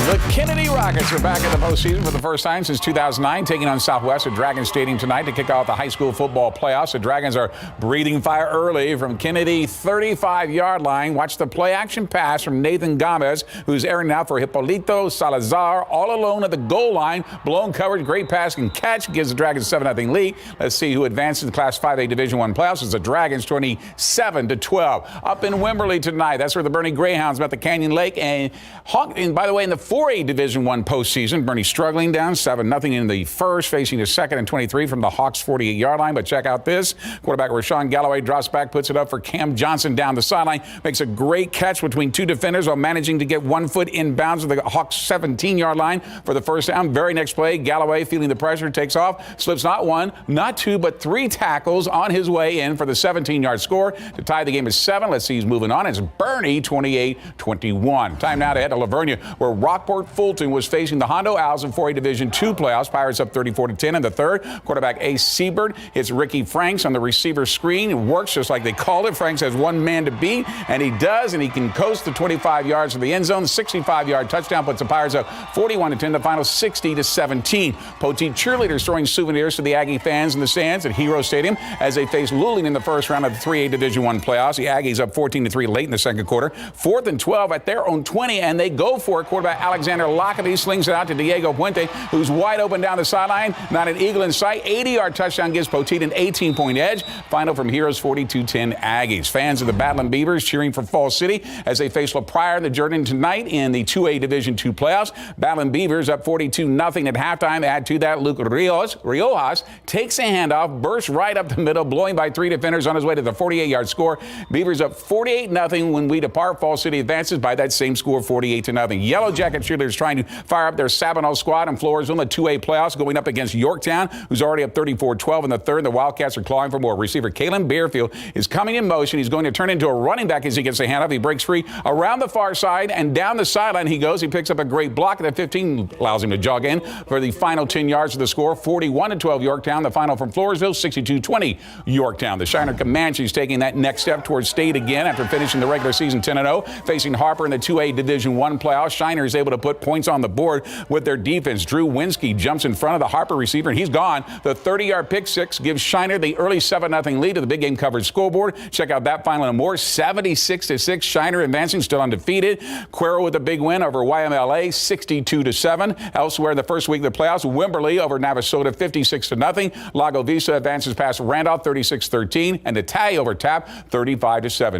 The Kennedy Rockets are back in the postseason for the first time since 2009, taking on Southwest at Dragon Stadium tonight to kick off the high school football playoffs. The Dragons are breathing fire early from Kennedy 35-yard line. Watch the play-action pass from Nathan Gomez, who's airing out for Hippolito Salazar, all alone at the goal line. Blown coverage, great pass and catch gives the Dragons a 7-0 lead. Let's see who advances to the Class 5A Division I playoffs. It's the Dragons 27-12. Up in WIMHERLEY tonight, that's where the BOERNE Greyhounds met the Canyon Lake and Hawk. And by the way, in the 4A Division I postseason, BOERNE struggling down 7-0 in the first, facing a second and 23 from the Hawks' 48-yard line. But check out this. Quarterback Rashawn Galloway drops back, puts it up for Cam Johnson down the sideline, makes a great catch between two defenders while managing to get 1 foot in bounds of the Hawks' 17-yard line for the first down. Very next play, Galloway, feeling the pressure, takes off, slips not one, not two, but 3 tackles on his way in for the 17-yard score to tie the game at 7. Let's see who's moving on. It's BOERNE 28-21. Time now to head to Lavernia, where Rockport Fulton was facing the Hondo Owls in 4A Division II playoffs. Pirates up 34-10 in the third. Quarterback Ace Seabird hits Ricky Franks on the receiver screen. It works just like they called it. Franks has one man to beat, and he does, and he can coast the 25 yards to the end zone. The 65-yard touchdown puts the Pirates up 41-10, the final 60-17. POTEET cheerleaders throwing souvenirs to the Aggie fans in the stands at Hero Stadium as they face LULING in the first round of the 3A Division I playoffs. The Aggies up 14-3 late in the second quarter. 4th and 12 at their own 20, and they go for it. Quarterback Alexander Lockaby slings it out to Diego Puente, who's wide open down the sideline. Not an eagle in sight. 80-yard touchdown gives POTEET an 18-point edge. Final from Heroes 42-10 Aggies. Fans of the Battling Beavers cheering for Fall City as they face PRYOR and the Jordan tonight in the 2A Division II playoffs. Battling Beavers up 42-0 at halftime. Add to that, Luke Riojas takes a handoff, bursts right up the middle, blowing by 3 defenders on his way to the 48-yard score. Beavers up 48-0 when we depart. Fall City advances by that same score, 48-0. Yellow Jacket cheerleaders trying to fire up their SABINAL squad in Floresville in the 2A playoffs, going up against Yorktown, who's already up 34-12 in the third. The Wildcats are clawing for more. Receiver Kalen Bearfield is coming in motion. He's going to turn into a running back as he gets the handoff. He breaks free around the far side and down the sideline he goes. He picks up a great block at the 15, allows him to jog in for the final 10 yards of the score. 41-12 Yorktown. The final from Floresville, 62-20 Yorktown. The Shiner Comanches taking that next step towards state again after finishing the regular season 10-0, facing Harper in the 2A Division I playoffs. Shiner is able to put points on the board with their defense. Drew Winsky jumps in front of the Harper receiver, and he's gone. The 30-yard pick six gives Shiner the early 7-0 lead to the big game coverage scoreboard. Check out that final and more. 76-6. Shiner advancing, still undefeated. Cuero with a big win over YMLA, 62-7. Elsewhere in the first week of the playoffs, WIMHERLEY over Navasota, 56-0. Lago Vista advances past Randolph, 36-13, and the Tally over Tap, 35-7.